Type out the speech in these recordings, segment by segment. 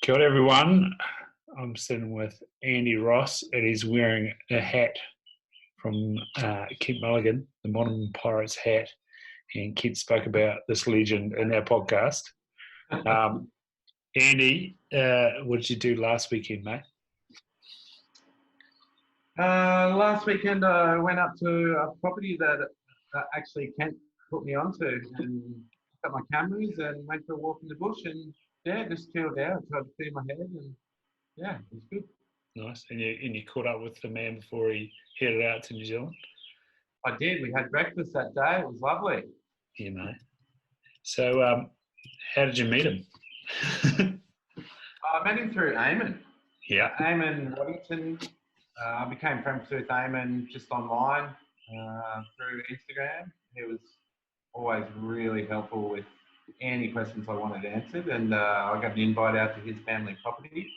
Kia ora everyone. I'm sitting with Andy Ross and he's wearing a hat from Kent Mulligan, the Modern Pirates hat. And Kent spoke about this legend in our podcast. Andy, what did you do last weekend, mate? Last weekend I went up to a property that actually Kent put me onto and got my cameras and went for a walk in the bush and just chilled out, tried to clear my head and it was good. Nice. And you caught up with the man before he headed out to New Zealand? I did. We had breakfast that day. It was lovely. Yeah, mate. So how did you meet him? I met him through Eamon. Yeah. Eamon Waddington. I became friends with Eamon just online through Instagram. He was always really helpful with any questions I wanted answered, and I got an invite out to his family property.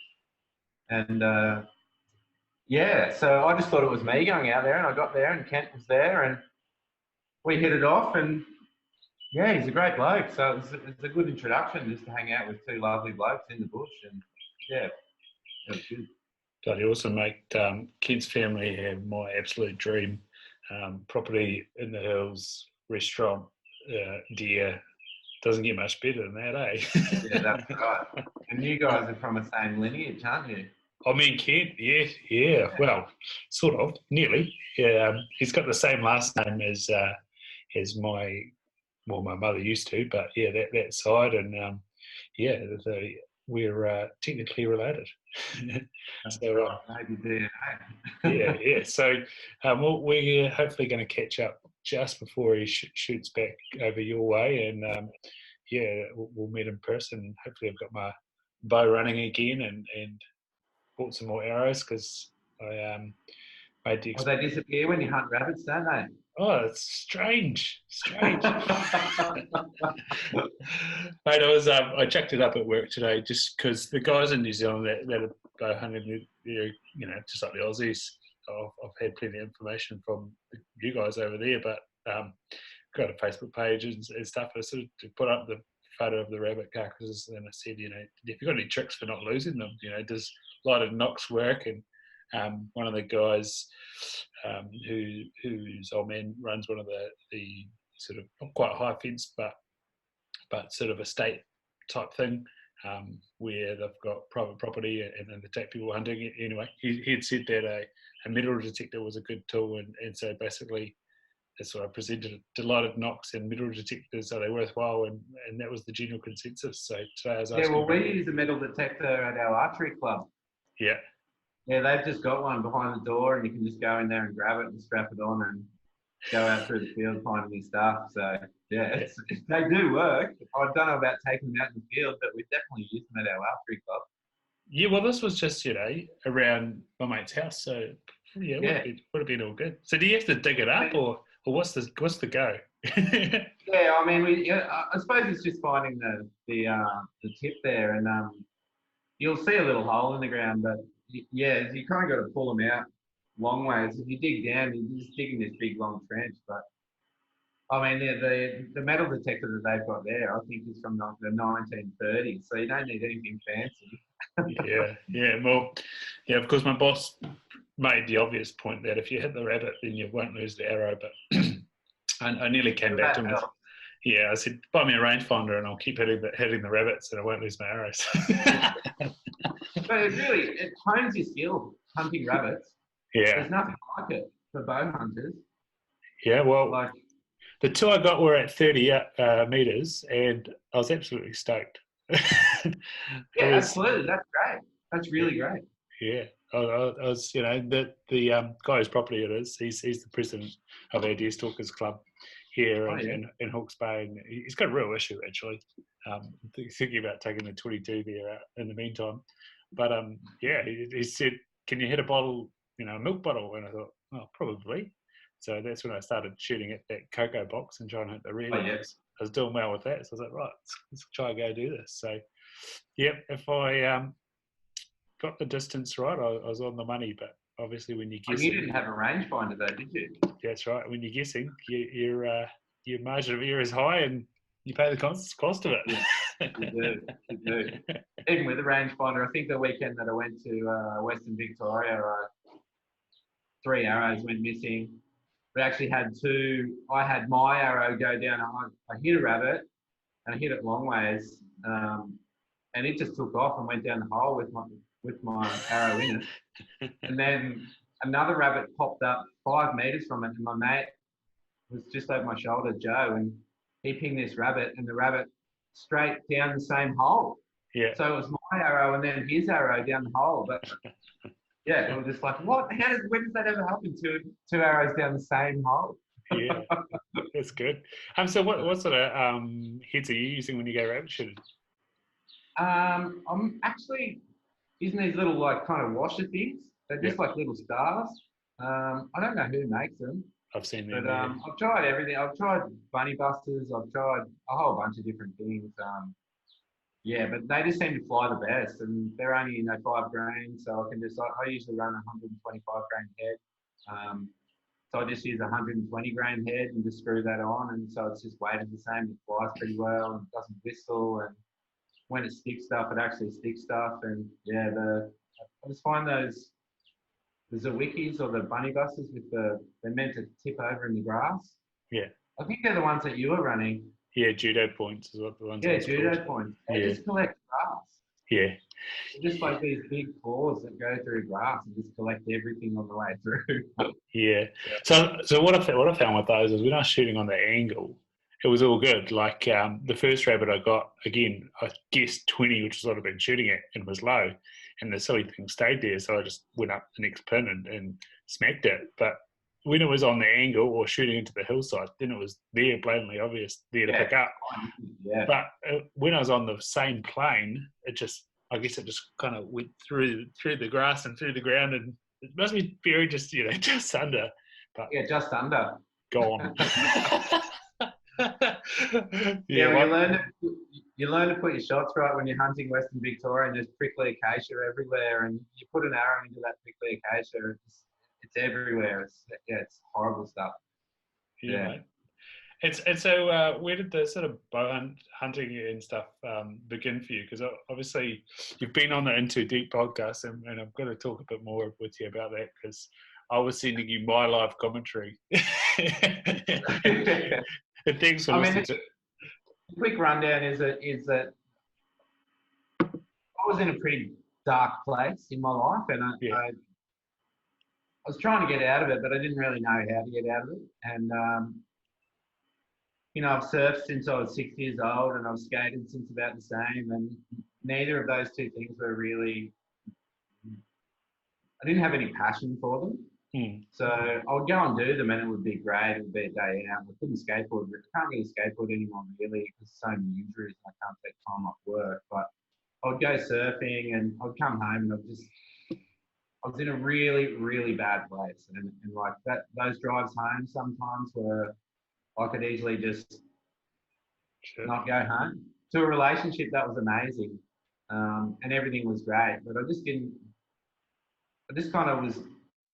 And so I just thought it was me going out there, and I got there, and Kent was there, and we hit it off, and he's a great bloke. So it's a good introduction just to hang out with two lovely blokes in the bush, and it was good. God, you also make Kent's family have my absolute dream property in the hills, restaurant, deer. Doesn't get much better than that, eh? Yeah, that's right. And you guys are from the same lineage, aren't you? I mean, Kent, yeah. Well, sort of, nearly. He's got the same last name as my mother used to, but that side, and we're technically related. So maybe DNA. So we're hopefully going to catch up just before he shoots back over your way, and we'll meet in person. Hopefully, I've got my bow running again, and bought some more arrows because I made the. They disappear when you hunt rabbits, don't they? Oh, it's strange. Mate, I checked it up at work today just because the guys in New Zealand that go hunting, just like the Aussies, I've had plenty of information from you guys over there, but got a Facebook page and stuff. I sort of put up the photo of the rabbit carcasses, and I said, if you've got any tricks for not losing them, does light of knocks work? And one of the guys whose old man runs one of the sort of not quite high fence, but sort of estate type thing, where they've got private property and then they take people hunting it. Anyway, he had said that a metal detector was a good tool, and so basically that's what I presented. Delighted knocks and metal detectors, are they worthwhile? And that was the general consensus. So today I was asking. We use a metal detector at our archery club. Yeah. Yeah, they've just got one behind the door, and you can just go in there and grab it and strap it on and go out through the field finding your stuff. So they do work. I don't know about taking them out in the field, but we definitely use them at our archery club. Yeah, well, this was just around my mate's house, so would have been all good. So do you have to dig it up, or what's the go? I mean, I suppose it's just finding the tip there, and you'll see a little hole in the ground, but you kind of got to pull them out long ways. If you dig down, you're just digging this big long trench. But I mean, the metal detector that they've got there, I think, is from the 1930s, so you don't need anything fancy. Well, of course, my boss made the obvious point that if you hit the rabbit, then you won't lose the arrow. But I nearly came back to him. I said, buy me a rangefinder and I'll keep hitting the rabbits and I won't lose my arrows. But it hones your skill hunting rabbits. Yeah. There's nothing like it for bow hunters. Yeah, well, the two I got were at 30 metres and I was absolutely stoked. Absolutely. That's great. That's really great. Yeah. I was, the guy whose property it is, he's the president of our Deer Stalkers Club here in Hawke's Bay, and he's got a real issue actually. Thinking about taking the 22 there out in the meantime, but he said, "Can you hit a bottle, a milk bottle?" And I thought, "Oh, probably." So that's when I started shooting at that cocoa box and trying to hit the red. I was doing well with that, so I was like, "Right, let's try and go do this." So, if I got the distance right, I was on the money, but obviously when you're guessing... You didn't have a rangefinder though, did you? That's right. When you're guessing, your margin of error is high and you pay the cost of it. You do, you do. Even with a rangefinder, I think the weekend that I went to Western Victoria, 3 arrows went missing. We actually had two. I had my arrow go down. I hit a rabbit and I hit it long ways, and it just took off and went down the hole with my arrow in it. And then another rabbit popped up 5 meters from it, and my mate was just over my shoulder, Joe, and he pinged this rabbit, and the rabbit straight down the same hole. Yeah. So it was my arrow and then his arrow down the hole. But yeah, it was just like, what? When does that ever happen? Two arrows down the same hole. Yeah, that's good. So what sort of heads are you using when you go rabbit shooting? I'm actually using these little like kind of washer things. They're just like little stars. I don't know who makes them. I've seen them. But I've tried everything. I've tried bunny busters. I've tried a whole bunch of different things. Yeah, but they just seem to fly the best, and they're only 5 grain, so I can just I usually run 125 grain head. So I just use 120 grain head and just screw that on, and so it's just weighted the same. It flies pretty well and doesn't whistle, and when it sticks stuff, it actually sticks stuff. And yeah, I just find those the Zawikis or the bunny busters they're meant to tip over in the grass. Yeah. I think they're the ones that you were running. Yeah, judo points is what the ones. Yeah, judo points. They just collect grass. Yeah. They're just like these big claws that go through grass and just collect everything on the way through. Yeah. So what I found with those is when I was shooting on the angle, it was all good. Like the first rabbit I got, again, I guessed 20, which is what I've been shooting at, and was low. And the silly thing stayed there, so I just went up the next pin and smacked it. But when it was on the angle or shooting into the hillside, then it was there, blatantly obvious, there to pick up. Yeah. But when I was on the same plane, I guess it just kind of went through the grass and through the ground, and it must be very just under. But yeah, just under. Gone. You learn to put your shots right when you're hunting Western Victoria, and there's prickly acacia everywhere, and you put an arrow into that prickly acacia, it's everywhere. It's horrible stuff. Yeah. And so where did the sort of bow hunting and stuff begin for you? Because obviously you've been on the Into Deep podcast, and I'm going to talk a bit more with you about that, because I was sending you my live commentary. And thanks for listening to. Quick rundown is that I was in a pretty dark place in my life, and I was trying to get out of it, but I didn't really know how to get out of it. And I've surfed since I was 6 years old, and I've skated since about the same, and neither of those two things were really. I didn't have any passion for them. So I would go and do them, and it would be great. It would be a day out. I couldn't skateboard. I can't really skateboard anymore, really, because so many injuries, and I can't take time off work. But I would go surfing, and I'd come home, and I was in a really, really bad place. And like that, those drives home sometimes were, I could easily just not go home. To a relationship that was amazing, and everything was great, but I just kind of was,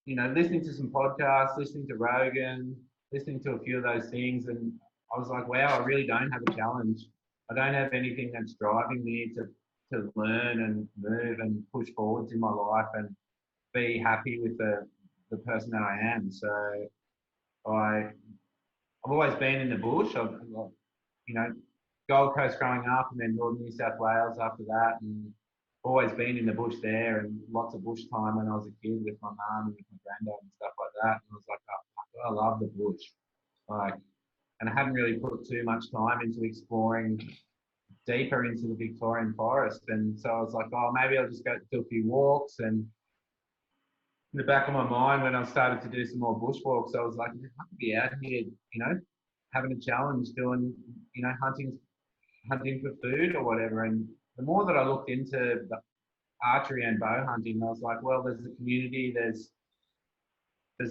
listening to some podcasts, listening to Rogan, listening to a few of those things, and I was like, wow, I really don't have a challenge. I don't have anything that's driving me to learn and move and push forwards in my life and be happy with the person that I am. So I've always been in the bush. I've Gold Coast growing up, and then Northern New South Wales after that, and always been in the bush there, and lots of bush time when I was a kid with my mum and with my granddad and stuff like that. And I was like, oh, I love the bush. And I hadn't really put too much time into exploring deeper into the Victorian forest. And so I was like, oh, maybe I'll just go do a few walks. And in the back of my mind, when I started to do some more bushwalks, I was like, I could be out here, having a challenge, doing, hunting for food or whatever. And the more that I looked into the archery and bow hunting, I was like, well, there's a community, there's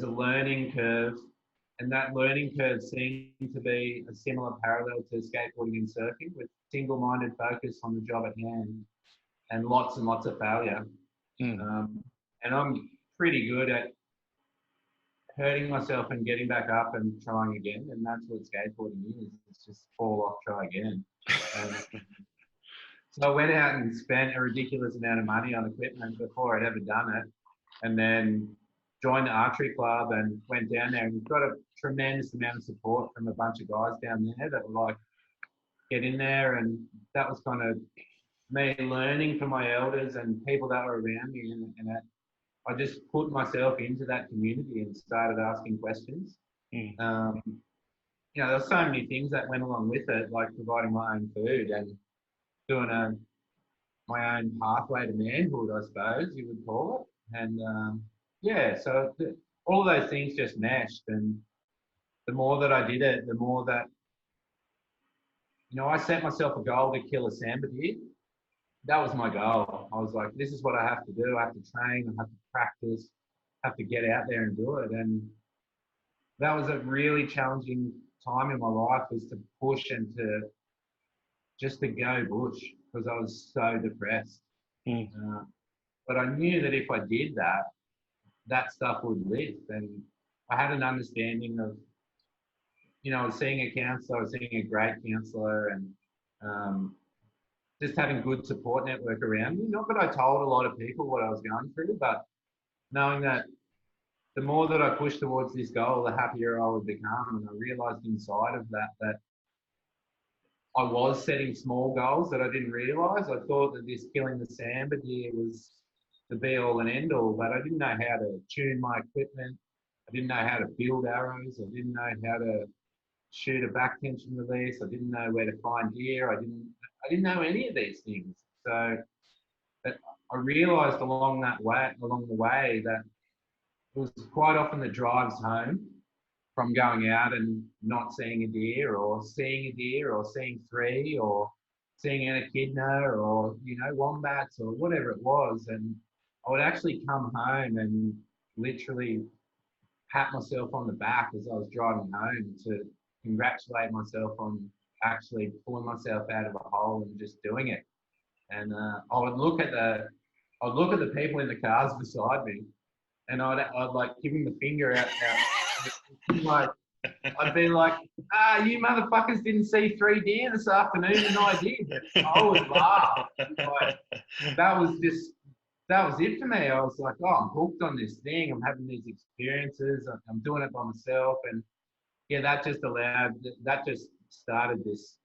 a learning curve, and that learning curve seemed to be a similar parallel to skateboarding and surfing, with single-minded focus on the job at hand and lots of failure. And I'm pretty good at hurting myself and getting back up and trying again, and that's what skateboarding is. It's just fall off, try again. So I went out and spent a ridiculous amount of money on equipment before I'd ever done it, and then joined the archery club and went down there and got a tremendous amount of support from a bunch of guys down there that were like, get in there, and that was kind of me learning from my elders and people that were around me, and I just put myself into that community and started asking questions. You know, there's so many things that went along with it, like providing my own food and doing my own pathway to manhood, I suppose you would call it. And yeah, so all of those things just meshed. And the more that I did it, the more that, you know, I set myself a goal to kill a sambar deer. That was my goal. I was like, this is what I have to do. I have to train, I have to practice, I have to get out there and do it. And that was a really challenging time in my life, was to push and to just to go bush, because I was so depressed. But I knew that if I did that, that stuff would lift. And I had an understanding of, you know, I was seeing a counsellor, I was seeing a great counsellor, and just having good support network around me. Not that I told a lot of people what I was going through, but knowing that the more that I pushed towards this goal, the happier I would become. And I realised inside of that, that I was setting small goals that I didn't realise. I thought that this killing the sambar deer was the be all and end all, but I didn't know how to tune my equipment. I didn't know how to build arrows. I didn't know how to shoot a back tension release. I didn't know where to find deer. I didn't know any of these things. So I realised along the way that it was quite often the drives home from going out and not seeing a deer, or seeing a deer, or seeing three, or seeing an echidna, or, you know, wombats, or whatever it was. And I would actually come home and literally pat myself on the back as I was driving home to congratulate myself on actually pulling myself out of a hole and just doing it. And I would look at the people in the cars beside me, and I'd like give them the finger out. Like, I'd be like, you motherfuckers didn't see 3 deer this afternoon, and I did. I would laugh. Like, that was it for me. I was like, oh, I'm hooked on this thing. I'm having these experiences. I'm doing it by myself. And yeah, that just started this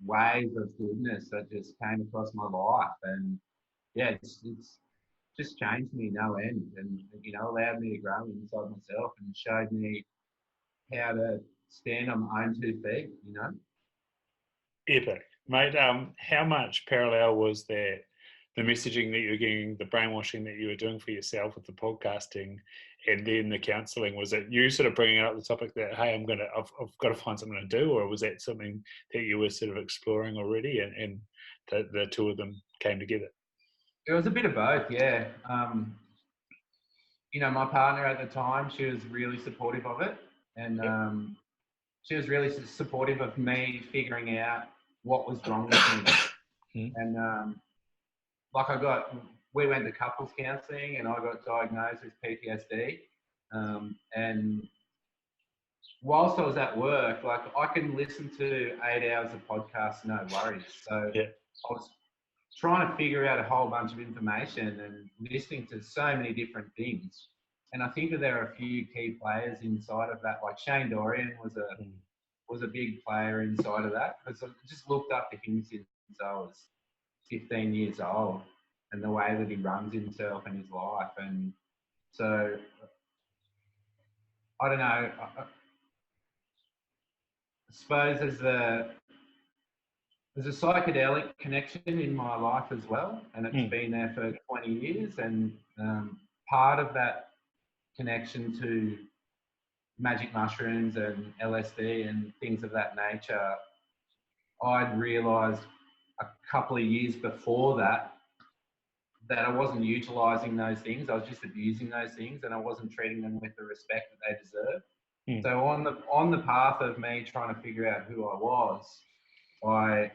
wave of goodness that just came across my life. And yeah, it's just changed me no end, and, you know, allowed me to grow inside myself and showed me how to stand on my own 2 feet, you know. Epic, mate. How much parallel was there, the messaging that you were getting, the brainwashing that you were doing for yourself with the podcasting, and then the counselling? Was it you sort of bringing up the topic that, hey, I've got to find something to do, or was that something that you were sort of exploring already, and the two of them came together? It was a bit of both, yeah. You know, my partner at the time, she was really supportive of it, and she was really supportive of me figuring out what was wrong with me. And like we went to couples counselling, and I got diagnosed with PTSD. And whilst I was at work, like, I can listen to 8 hours of podcasts, no worries. So I was trying to figure out a whole bunch of information and listening to so many different things. And I think that there are a few key players inside of that. Like Shane Dorian was a big player inside of that, because I just looked up to him since I was 15 years old, and the way that he runs himself and his life. And so, I don't know, I suppose there's a psychedelic connection in my life as well, and it's been there for 20 years. And part of that connection to magic mushrooms and LSD and things of that nature, I'd realised a couple of years before that I wasn't utilising those things. I was just abusing those things, and I wasn't treating them with the respect that they deserve. So on the path of me trying to figure out who I was, I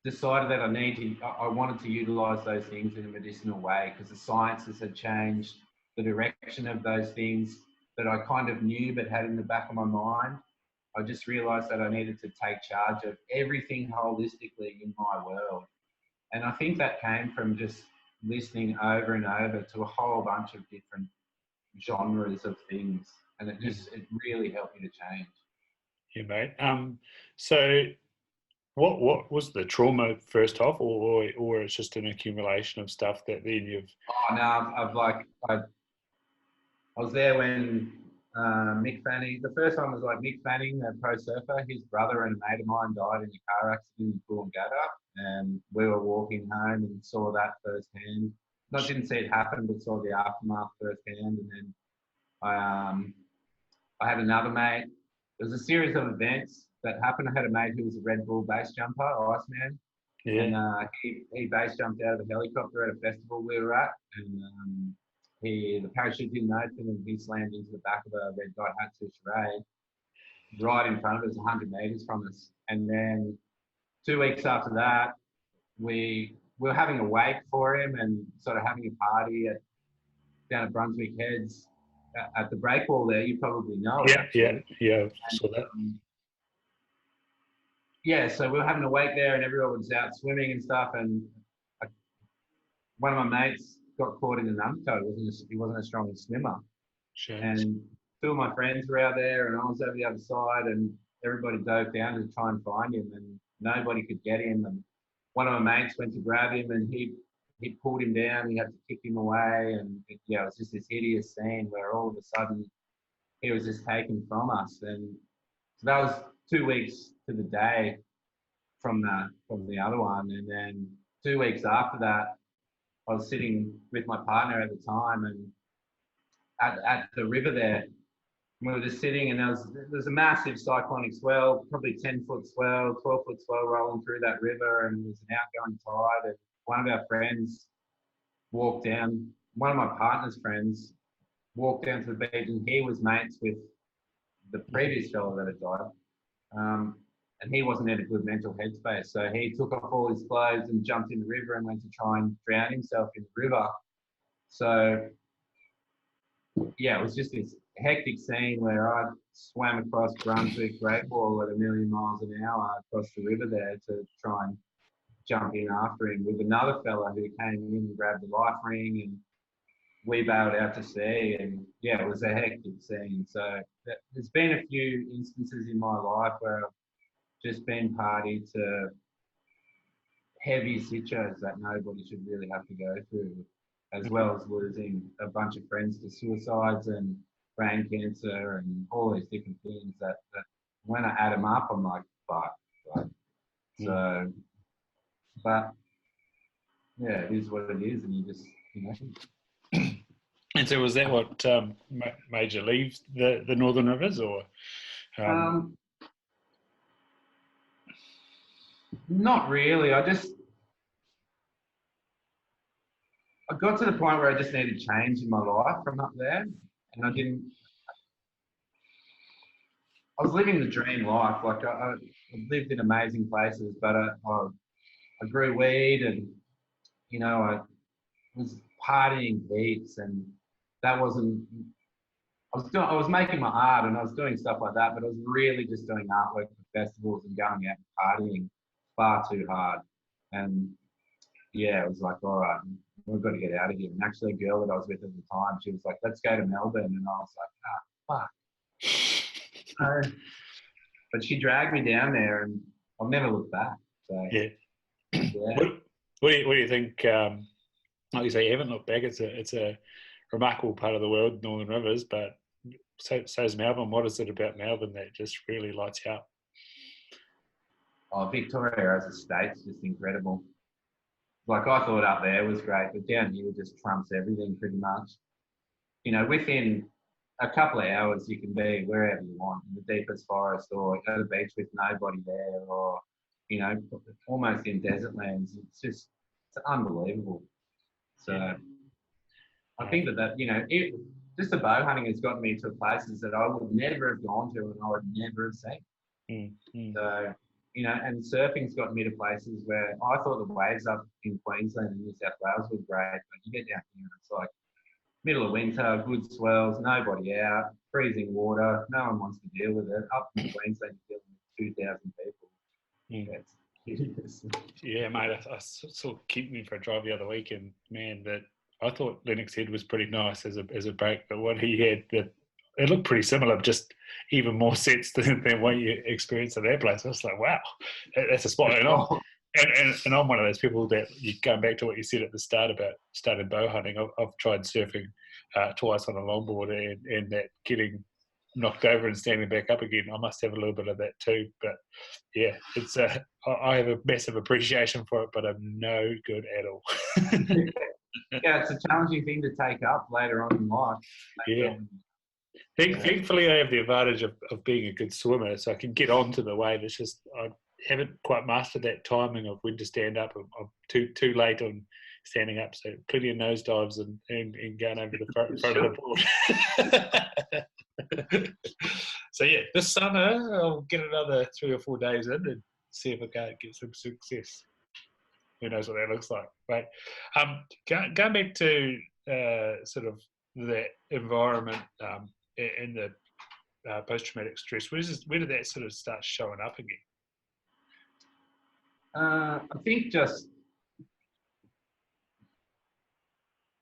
decided that I wanted to utilise those things in a medicinal way, because the sciences had changed, the direction of those things that I kind of knew but had in the back of my mind I just realised that I needed to take charge of everything holistically in my world. And I think that came from just listening over and over to a whole bunch of different genres of things. And it really helped me to change. Yeah, mate. So what was the trauma first off, or it's just an accumulation of stuff that then you've... Oh no, I was there when Mick Fanning, the first one was like Mick Fanning, a pro surfer, his brother and a mate of mine died in a car accident in Coolangatta, and we were walking home and saw that firsthand. Not didn't see it happen, but saw the aftermath firsthand. And then I had another mate. There was a series of events that happened. I had a mate who was a Red Bull base jumper, Iceman, and he base jumped out of a helicopter at a festival we were at, and the parachute didn't open and he slammed into the back of a red dot Hatsu charade right in front of us, 100 metres from us. And then 2 weeks after that, we were having a wake for him and sort of having a party down at Brunswick Heads at the breakwall there. You probably know it. Yeah, saw that. Yeah, so we were having a wake there and everyone was out swimming and stuff. And one of my mates got caught in an undertow. He wasn't a strong swimmer. Sure. And two of my friends were out there and I was over the other side, and everybody dove down to try and find him, and nobody could get him. And one of my mates went to grab him and he pulled him down. He had to kick him away. And it was just this hideous scene where all of a sudden he was just taken from us. And so that was 2 weeks to the day from the other one. And then 2 weeks after that, I was sitting with my partner at the time and at the river there. We were just sitting, and there was a massive cyclonic swell, probably 10-foot swell, 12-foot swell rolling through that river, and it was an outgoing tide. And one of our friends walked down, one of my partner's friends walked down to the beach, and he was mates with the previous fellow that had died. And he wasn't in a good mental headspace. So he took off all his clothes and jumped in the river and went to try and drown himself in the river. So, yeah, it was just this hectic scene where I swam across Brunswick Great Wall at 1,000,000 miles an hour across the river there to try and jump in after him with another fella who came in and grabbed the life ring, and we bailed out to sea. And yeah, it was a hectic scene. So there's been a few instances in my life where I've just been party to heavy situations that nobody should really have to go through, as well as losing a bunch of friends to suicides and brain cancer and all these different things that when I add them up, I'm like, fuck. So, but yeah, it is what it is, and you just, And so was that what made you leave the Northern Rivers, or? Not really. I got to the point where I just needed change in my life from up there, and I was living the dream life. Like I lived in amazing places, but I grew weed, and I was partying heaps, and that wasn't. I was making my art and I was doing stuff like that, but I was really just doing artwork for festivals and going out and partying far too hard. And yeah, it was like, all right, we've got to get out of here. And actually, a girl that I was with at the time, she was like, let's go to Melbourne. And I was like, fuck. But she dragged me down there, and I've never looked back. So yeah. What do you think? Like you say, you haven't looked back. It's a remarkable part of the world, Northern Rivers, but so is Melbourne. What is it about Melbourne that just really lights you up? Oh, Victoria as a state's just incredible. Like, I thought up there was great, but down here just trumps everything pretty much. Within a couple of hours you can be wherever you want, in the deepest forest or at a beach with nobody there, or, almost in desert lands. It's unbelievable. So I think that just the bow hunting has gotten me to places that I would never have gone to and I would never have seen. So, and surfing's gotten me to places where I thought the waves up in Queensland and New South Wales were great, but you get down here and it's like middle of winter, good swells, nobody out, freezing water, no one wants to deal with it. Up in Queensland, you're dealing with 2,000 people. That's hideous. Yeah, mate, I saw Keaton for a drive the other week, and man, that I thought Lennox Head was pretty nice as a break, but what he had, it looked pretty similar, just even more sets than what you experienced at that place. I was like, wow, that's a spot. And I'm one of those people that, you going back to what you said at the start about starting bow hunting. I've tried surfing twice on a longboard, and that getting knocked over and standing back up again, I must have a little bit of that too. But yeah, it's I have a massive appreciation for it, but I'm no good at all. Yeah, it's a challenging thing to take up later on in life. Yeah. Thankfully, I have the advantage of being a good swimmer, so I can get onto the wave. It's just I haven't quite mastered that timing of when to stand up. I'm too late on standing up, so plenty of nosedives and going over the front of the board. So yeah, this summer I'll get another 3 or 4 days in and see if I can't get some success. Who knows what that looks like, right? Going back to sort of that environment in the post-traumatic stress, where did that sort of start showing up again? I think I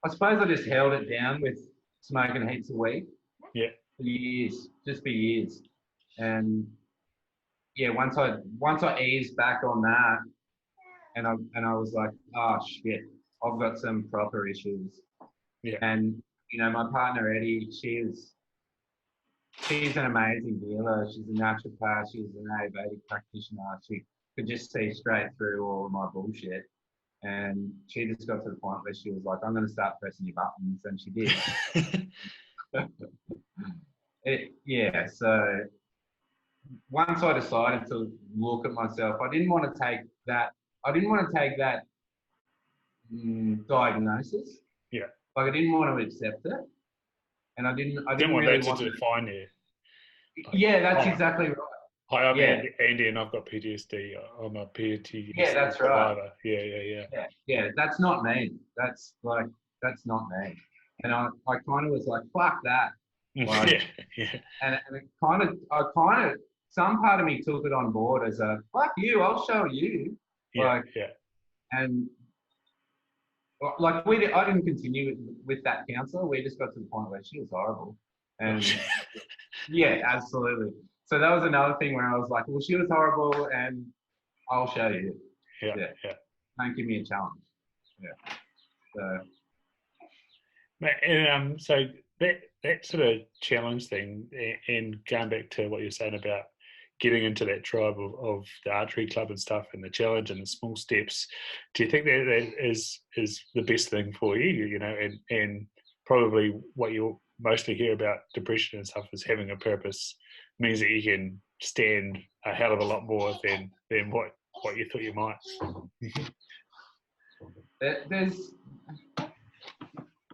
suppose I just held it down with smoking heaps of weed. Yeah. For years. And yeah, once I eased back on that, and I was like, oh shit, I've got some proper issues. Yeah. And my partner Eddie, she's an amazing healer. She's a naturopath. She's an Ayurvedic practitioner. She could just see straight through all of my bullshit. And she just got to the point where she was like, I'm going to start pressing your buttons. And she did. So once I decided to look at myself, I didn't want to take that diagnosis. Yeah. Like I didn't want to accept it. And I didn't want really that want to define you. Yeah, that's exactly right. Hi, I'm Andy, and I've got PTSD. I'm a PTSD that's survivor. Right. Yeah, that's not me. That's not me. And I kind of was like, fuck that. Like, And it I kind of, some part of me took it on board as a, fuck you, I'll show you. And like I didn't continue with that counsellor. We just got to the point where she was horrible. And yeah, absolutely. So that was another thing where I was like, well, she was horrible and I'll show you. Yeah. Don't give me a challenge. Yeah. So that sort of challenge thing, and going back to what you're saying about getting into that tribe of the archery club and stuff, and the challenge and the small steps, do you think that is the best thing for you? And probably what you mostly hear about depression and stuff is having a purpose means that you can stand a hell of a lot more than what you thought you might. It's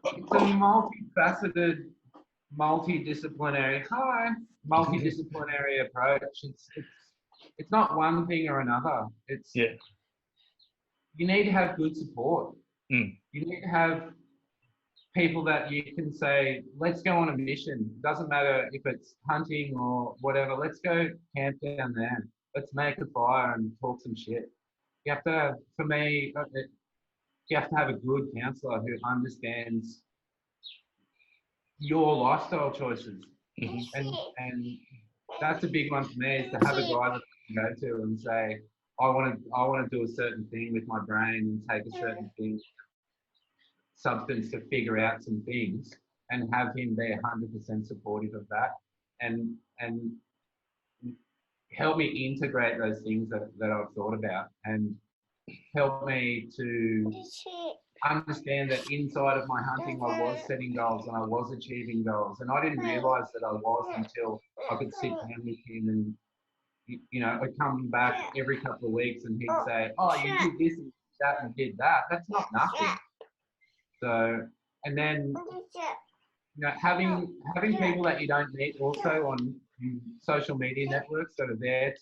a multifaceted, multidisciplinary approach. It's not one thing or another. You need to have good support. You need to have people that you can say, let's go on a mission. Doesn't matter if it's hunting or whatever. Let's go camp down there. Let's make a fire and talk some shit. You have to, for me, you have to have a good counsellor who understands your lifestyle choices. And that's a big one for me, is to have a guy that I can go to and say, I want to do a certain thing with my brain and take a certain thing, substance to figure out some things, and have him be 100% supportive of that, and help me integrate those things that I've thought about, and help me to understand that inside of my hunting I was setting goals and I was achieving goals, and I didn't realise that I was until I could sit down with him and I'd come back every couple of weeks and he'd say, oh, you did this and that and did that. That's not nothing. So, and then having people that you don't meet also on social media networks that are there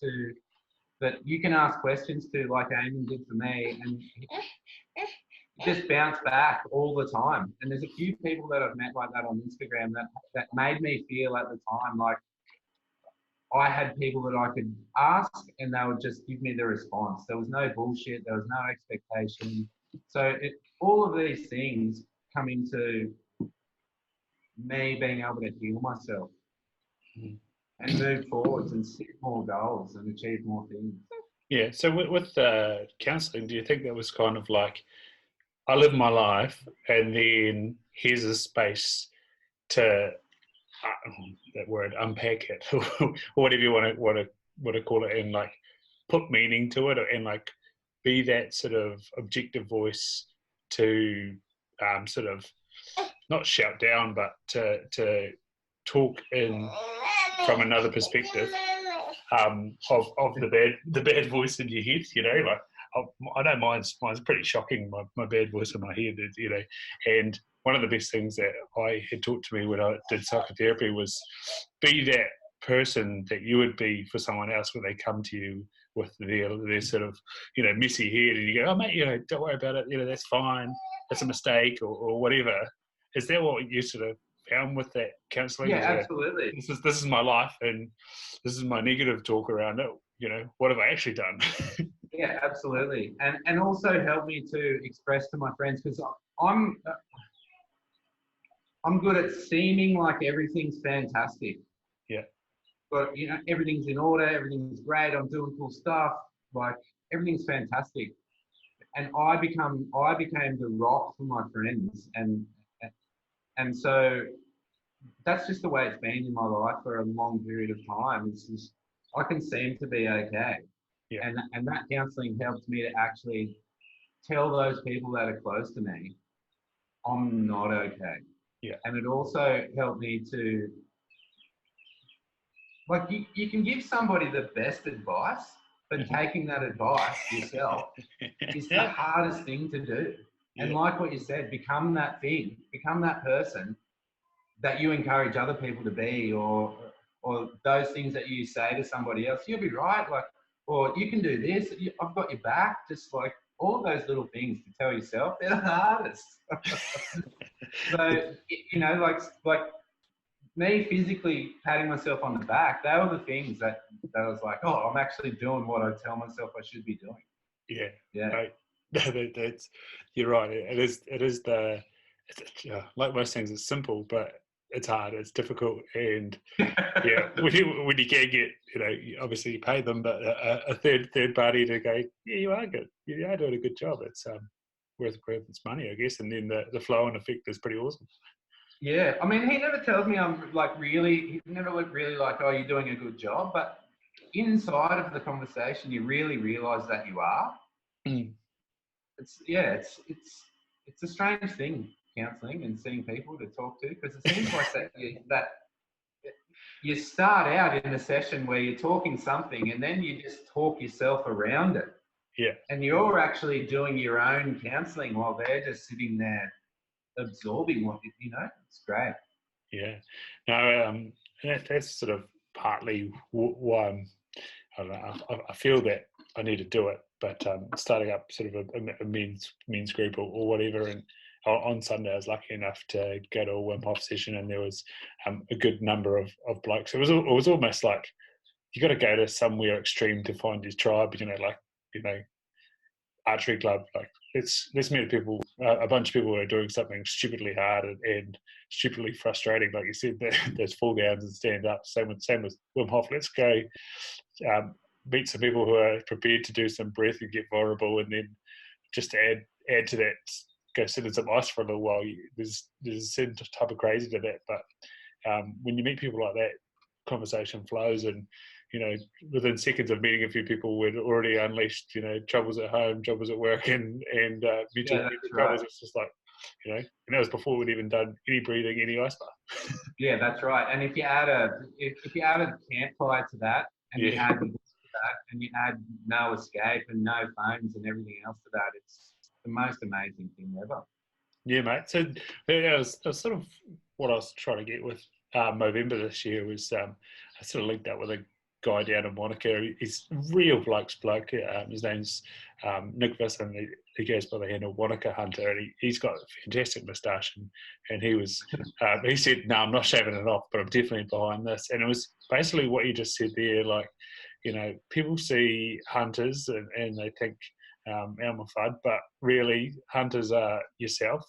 that you can ask questions to, like Eamon did for me, and just bounce back all the time. And there's a few people that I've met like that on Instagram that made me feel at the time like I had people that I could ask and they would just give me the response. There was no bullshit. There was no expectation. So all of these things come into me being able to heal myself and move forwards and set more goals and achieve more things. Yeah. So with counselling, do you think that was kind of like, I live my life and then here's a space to that word, unpack it, or whatever you want to call it, and like put meaning to it, and like be that sort of objective voice to sort of not shout down, but to talk in from another perspective of the bad voice in your head, you know, like. I know mine's pretty shocking, my bad voice in my head, you know, and one of the best things that I had taught to me when I did psychotherapy was be that person that you would be for someone else when they come to you with their sort of, you know, messy head, and you go, oh mate, you know, don't worry about it, you know, that's fine, that's a mistake, or whatever. Is that what you sort of found with that counselling? Yeah, absolutely. This is my life, and this is my negative talk around it. You know, what have I actually done? Yeah, absolutely, and also help me to express to my friends, because I'm good at seeming like everything's fantastic. Yeah. But you know, everything's in order, everything's great. I'm doing cool stuff. Like everything's fantastic, and I became the rock for my friends, and so that's just the way it's been in my life for a long period of time. It's just I can seem to be okay. Yeah. And that counselling helps me to actually tell those people that are close to me, I'm not okay. Yeah. And it also helped me to, like, you can give somebody the best advice, but taking that advice yourself is the hardest thing to do. And like what you said, become that thing, become that person that you encourage other people to be, or those things that you say to somebody else. You'll be right, like, or you can do this. I've got your back. Just like all those little things to tell yourself, they're the hardest. So you know, like me physically patting myself on the back, they were the things that was like, oh, I'm actually doing what I tell myself I should be doing. Yeah. Yeah. Right. That's you're right. It is like most things, it's simple, but it's hard, it's difficult, and yeah, when you can get, you know, obviously you pay them, but a third party to go, yeah, you are good, you are doing a good job. It's worth its money, I guess, and then the flow and effect is pretty awesome. Yeah, I mean, he never tells me I'm like really. He never really like, oh, you're doing a good job, but inside of the conversation, you really realise that you are. It's a strange thing, counselling and seeing people to talk to, because it seems like that you start out in a session where you're talking something and then you just talk yourself around it. Yeah. And you're actually doing your own counselling while they're just sitting there absorbing what you know. It's great. Yeah. No, that's sort of partly why I don't know. I feel that I need to do it, but starting up sort of a men's group or whatever, and on Sunday I was lucky enough to go to a Wim Hof session, and there was a good number of blokes. It was almost like you got to go to somewhere extreme to find his tribe. You know, like, you know, archery club. Like let's meet people, a bunch of people who are doing something stupidly hard and stupidly frustrating. Like you said, there's fall downs and stand up. Same with Wim Hof. Let's go. Meet some people who are prepared to do some breath and get vulnerable, and then just to add to that, go sit in some ice for a little while. There's a certain type of crazy to that, but when you meet people like that, conversation flows, and you know, within seconds of meeting a few people, we'd already unleashed, you know, troubles at home, troubles at work, and mutual troubles. It's just like, you know, and that was before we'd even done any breathing, any ice bath. Yeah, that's right. And if you add a campfire to that, and you add that, and you add no escape and no phones and everything else to that, it's the most amazing thing ever. Yeah, mate. So that was sort of what I was trying to get with Movember this year. Was I sort of linked up with a guy down in Wanaka. He's real bloke's bloke. His name's Nick Visson. He goes by the handle Wanaka Hunter, and he's got a fantastic moustache. And he was, he said, "No, I'm not shaving it off, but I'm definitely behind this." And it was basically what you just said there. Like, people see hunters and they think Elmer Fudd, but really hunters are yourself,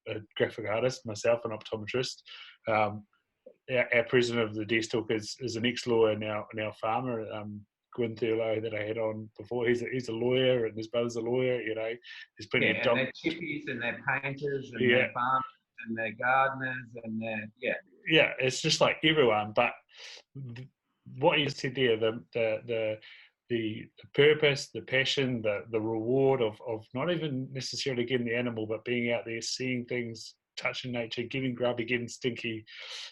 a graphic artist, myself, an optometrist. Our president of the Deerstalkers is an ex-lawyer, now farmer, Gwyn Thurlow, that I had on before. He's a lawyer, and his brother's a lawyer. There's plenty of and they're chippies, and they're painters, and they're farmers, and they're gardeners, and they're it's just like everyone. But what you said there, the purpose, the passion, the reward of not even necessarily getting the animal, but being out there, seeing things, touching nature, getting grubby, getting stinky,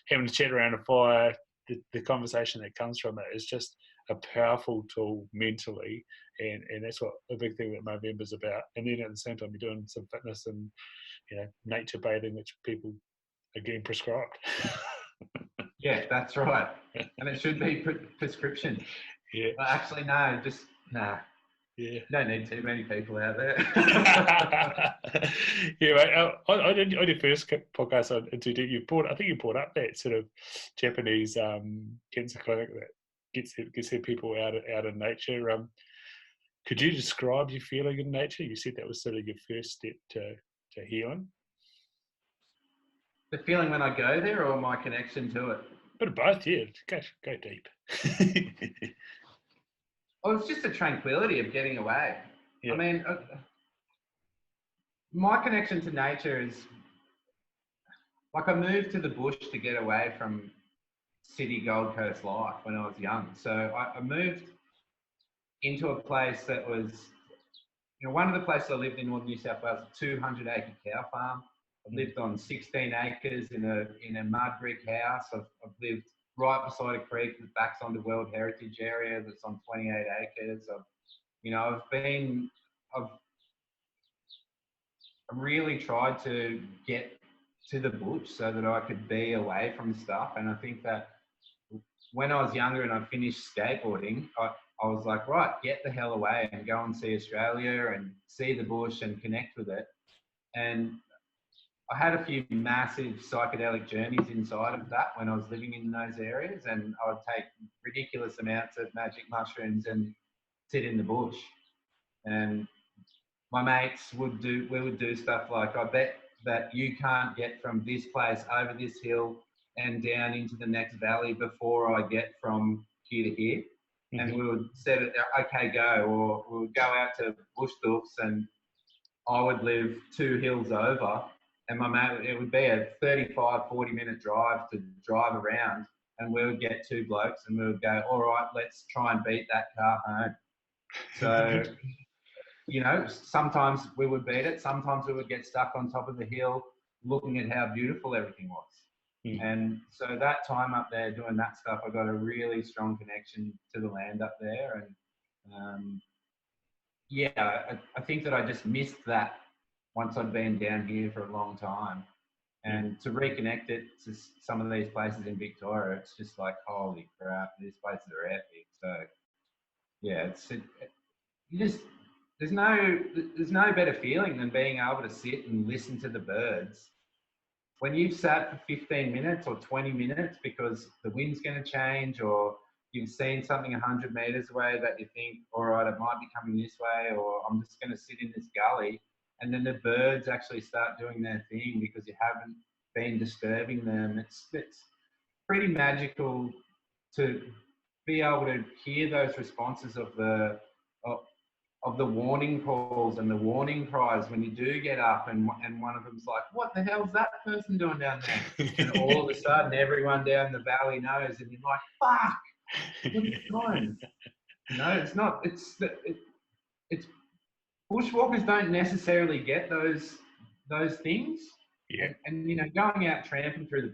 having a chat around a fire, the conversation that comes from it is just a powerful tool mentally, and that's what a big thing that Movember's about. And then at the same time, you're doing some fitness and nature bathing, which people are getting prescribed. Yeah, that's right, and it should be prescription. Yeah. But actually, no, just nah. Yeah. You don't need too many people out there. Yeah, mate. On your first podcast on Into Deep, I think you brought up that sort of Japanese cancer clinic that gets their people out in nature. Could you describe your feeling in nature? You said that was sort of your first step to healing. The feeling when I go there, or my connection to it? Bit of both, yeah. Go deep. Well, it's just the tranquility of getting away. Yeah. I mean, my connection to nature is like I moved to the bush to get away from city Gold Coast life when I was young. So I moved into a place that was, one of the places I lived in Northern New South Wales, a 200-acre cow farm. I've lived on 16 acres in a mud brick house. I've lived right beside a creek that backs onto World Heritage Area that's on 28 acres. I've really tried to get to the bush so that I could be away from stuff. And I think that when I was younger and I finished skateboarding, I was like, right, get the hell away and go and see Australia and see the bush and connect with it. And I had a few massive psychedelic journeys inside of that when I was living in those areas, and I would take ridiculous amounts of magic mushrooms and sit in the bush. And my mates we would do stuff like, I bet that you can't get from this place over this hill and down into the next valley before I get from here to here. Mm-hmm. And we would set it, okay, go, or we would go out to bush doofs, and I would live 2 hills over. And my mate, it would be a 35, 40-minute drive to drive around, and we would get 2 blokes and we would go, all right, let's try and beat that car home. So, sometimes we would beat it. Sometimes we would get stuck on top of the hill looking at how beautiful everything was. Mm. And so that time up there doing that stuff, I got a really strong connection to the land up there. And I think that I just missed that once I'd been down here for a long time. And to reconnect it to some of these places in Victoria, it's just like, holy crap, these places are epic. So yeah, there's no better feeling than being able to sit and listen to the birds. When you've sat for 15 minutes or 20 minutes because the wind's going to change, or you've seen something 100 meters away that you think, all right, it might be coming this way, or I'm just going to sit in this gully, and then the birds actually start doing their thing because you haven't been disturbing them. It's pretty magical to be able to hear those responses of the warning calls and the warning cries when you do get up, and one of them's like, what the hell's that person doing down there? And all of a sudden everyone down the valley knows, and you're like, fuck, what are you doing? It's not, it's bushwalkers don't necessarily get those things. Yeah. And going out tramping through the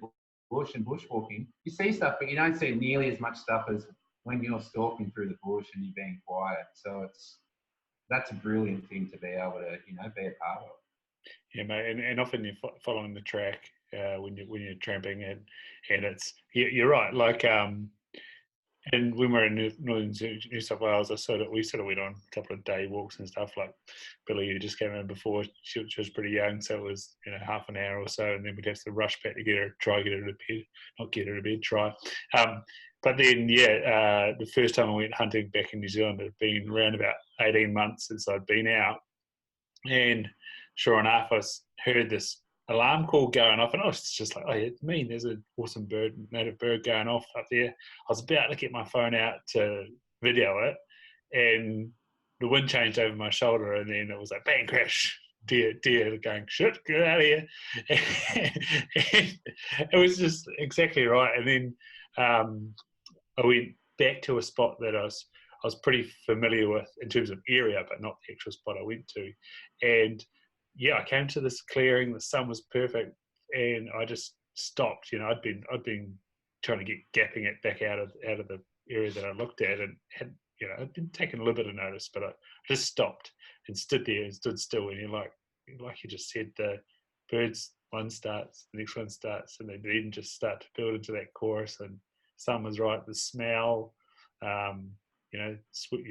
bush and bushwalking, you see stuff, but you don't see nearly as much stuff as when you're stalking through the bush and you're being quiet. So that's a brilliant thing to be able to, be a part of. Yeah, mate, and often you're following the track when you're tramping, and it's, you're right. Like And when we were in northern New South Wales, we sort of went on a couple of day walks and stuff. Like Billy, who just came in before, she was pretty young, so it was half an hour or so, and then we'd have to rush back to get her to bed, not get her to bed, try. But then, the first time I went hunting back in New Zealand, it had been around about 18 months since I'd been out, and sure enough, I heard this alarm call going off, and I was just like, oh, yeah, it's mean, there's an awesome native bird going off up there. I was about to get my phone out to video it, and the wind changed over my shoulder, and then it was like, bang, crash, deer going, shit, get out of here. And it was just exactly right. And then I went back to a spot that I was pretty familiar with in terms of area, but not the actual spot I went to. And I came to this clearing. The sun was perfect, and I just stopped. I'd been trying to get gapping it back out of the area that I looked at, and I'd been taking a little bit of notice, but I just stopped and stood there and stood still. And you're like you just said, the birds, one starts, the next one starts, and they then just start to build into that chorus. And sun was right, the smell, you're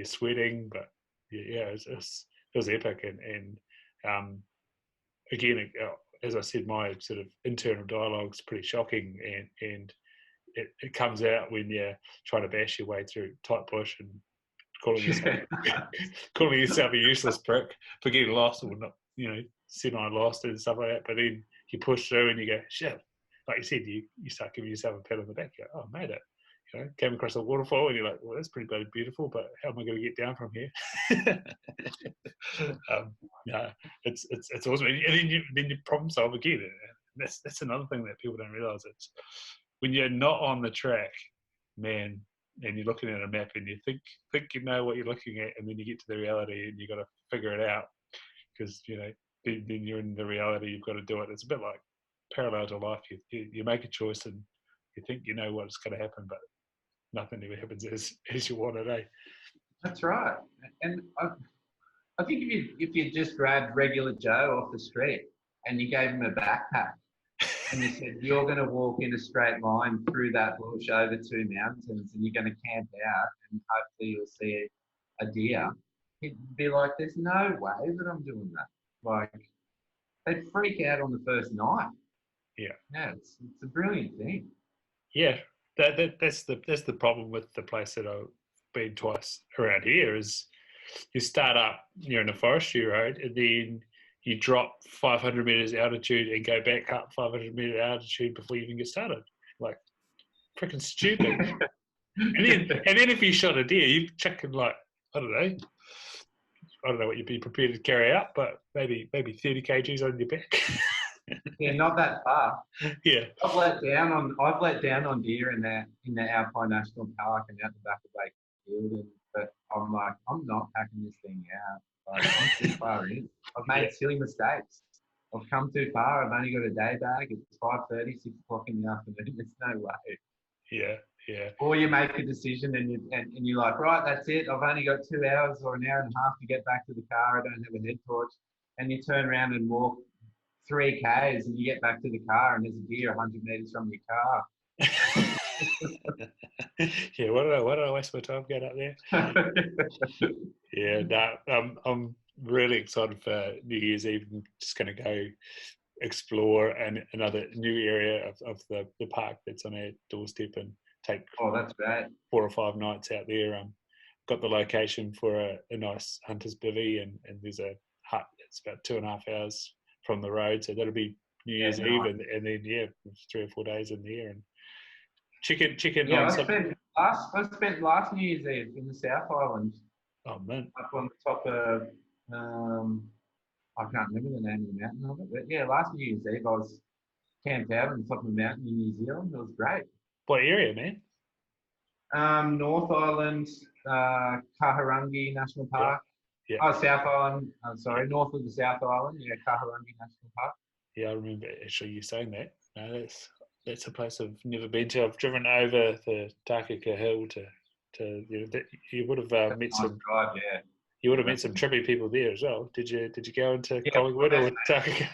sweating, but it was epic. And again, as I said, my sort of internal dialogue's pretty shocking, and it comes out when you're trying to bash your way through tight bush and calling yourself a useless prick for getting lost, or not, semi lost and stuff like that. But then you push through and you go, shit, like you said, you start giving yourself a pat on the back. You go, oh, I made it. Came across a waterfall, and you're like, well, that's pretty bloody beautiful, but how am I going to get down from here? It's awesome. And then you problem solve again. That's another thing that people don't realise. It's when you're not on the track, man, and you're looking at a map and you think you know what you're looking at, and then you get to the reality and you got to figure it out, because then you're in the reality. You've got to do it. It's a bit like parallel to life. You make a choice and you think you know what's going to happen, but nothing ever happens as you want it, eh? That's right. And I think if you just grabbed regular Joe off the street and you gave him a backpack and you said, you're going to walk in a straight line through that bush over 2 mountains and you're going to camp out and hopefully you'll see a deer, he'd be like, there's no way that I'm doing that. Like, they'd freak out on the first night. Yeah, it's a brilliant thing. Yeah. That's the problem with the place that I've been twice around here. Is you start up, you're in a forestry road, and then you drop 500 meters altitude and go back up 500 meter altitude before you even get started. Like, freaking stupid. and then if you shot a deer, you chucking like, I don't know what you'd be prepared to carry out, but maybe 30 kgs on your back. Yeah, not that far. Yeah. I've let down on deer in the Alpine National Park and out the back of Lake Field, but I'm like, I'm not packing this thing out. Like, I'm too far in. I've made silly mistakes. I've come too far. I've only got a day bag. It's 5:30, 6 o'clock in the afternoon. There's no way. Yeah. Or you make a decision and you're like, right, that's it. I've only got 2 hours or an hour and a half to get back to the car. I don't have a head torch. And you turn around and walk 3 Ks and you get back to the car and there's a deer 100 meters from your car. Yeah, why did I waste my time going up there? Yeah, no, I'm really excited for New Year's Eve. I'm just going to go explore another new area of the park that's on our doorstep and take that's great. 4 or 5 nights out there. Got the location for a nice hunter's bivvy, and there's a hut that's about 2.5 hours from the road, so that'll be New Year's Eve, and then 3 or 4 days in there and chicken. Yeah, I spent last New Year's Eve in the South Island. Oh man, up on the top of I can't remember the name of the mountain of it, but yeah, last New Year's Eve I was camped out on the top of a mountain in New Zealand. It was great. What area, man? North Island, Kahurangi National Park. Yeah. Oh, South Island. North of the South Island. Yeah, Kahurangi National Park. Yeah, I remember actually you saying that. No, that's a place I've never been to. I've driven over the Takaka Hill to you would have met some. Drive, yeah. You would have met some trippy people there as well. Did you go into Collingwood or Takaka?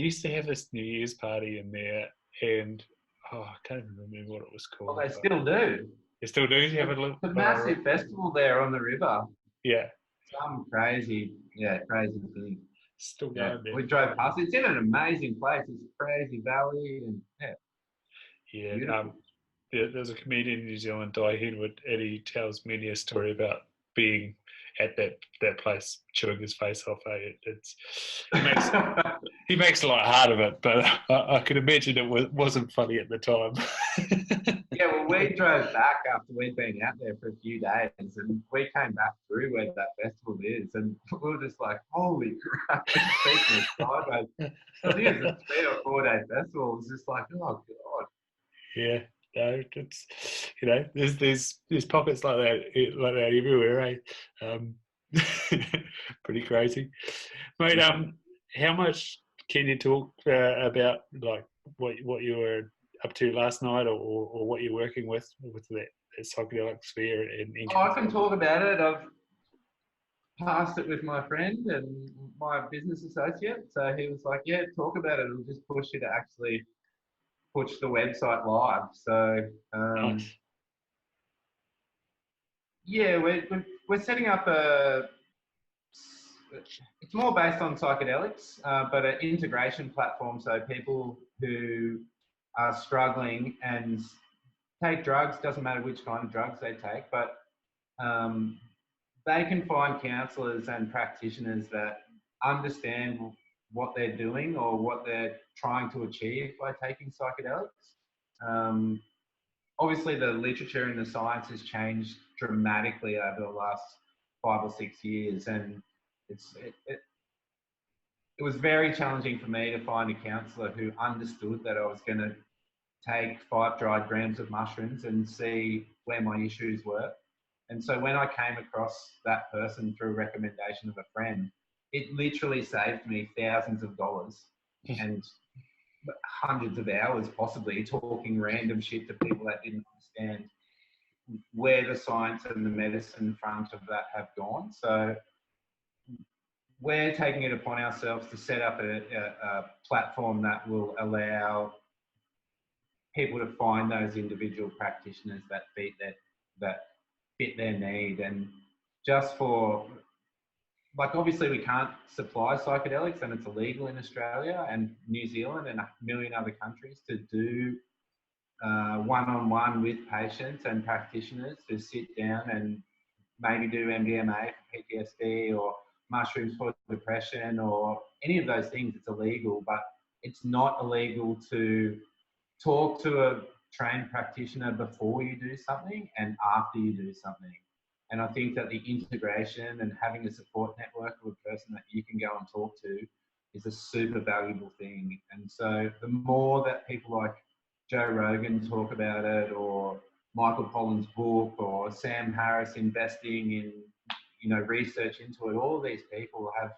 used to have this New Year's party in there, and I can't even remember what it was called. Well, they still do. They still do have a It's a massive festival there on the river. Yeah. Some crazy thing. Still going there. We drove past. It's in an amazing place. It's a crazy valley, and there's a comedian in New Zealand, Di Henwood, and he tells many a story about being at that place, chewing his face off. He makes a lot hard of it, but I can imagine it wasn't funny at the time. Yeah, well, we drove back after we'd been out there for a few days, and we came back through where that festival is, and we were just like, holy crap, it's taking us sideways. I think it was a 3 or 4 day festival. It was just like, oh god. Yeah, no, it's there's pockets like that everywhere, eh? Pretty crazy, mate. How much can you talk about, like what you were up to last night, or what you're working with that psychedelic sphere? I can talk about it. I've passed it with my friend and my business associate. So he was like, yeah, talk about it. It'll just push you to actually push the website live. So nice. Yeah, we're setting up it's more based on psychedelics, but an integration platform, so people who are struggling and take drugs, doesn't matter which kind of drugs they take, but they can find counsellors and practitioners that understand what they're doing or what they're trying to achieve by taking psychedelics. Obviously, the literature and the science has changed dramatically over the last 5 or 6 years, and it was very challenging for me to find a counsellor who understood that I was going to take 5 dried grams of mushrooms and see where my issues were. And so when I came across that person through a recommendation of a friend, it literally saved me thousands of dollars and hundreds of hours possibly talking random shit to people that didn't understand where the science and the medicine front of that have gone. So we're taking it upon ourselves to set up a platform that will allow people to find those individual practitioners that fit their need. And just for, like, obviously we can't supply psychedelics, and it's illegal in Australia and New Zealand and a million other countries to do one-on-one with patients and practitioners to sit down and maybe do MDMA for PTSD or mushrooms for depression or any of those things. It's illegal, but it's not illegal to talk to a trained practitioner before you do something and after you do something. And I think that the integration and having a support network of a person that you can go and talk to is a super valuable thing. And so the more that people like Joe Rogan talk about it, or Michael Pollan's book, or Sam Harris investing in, research into it, all these people have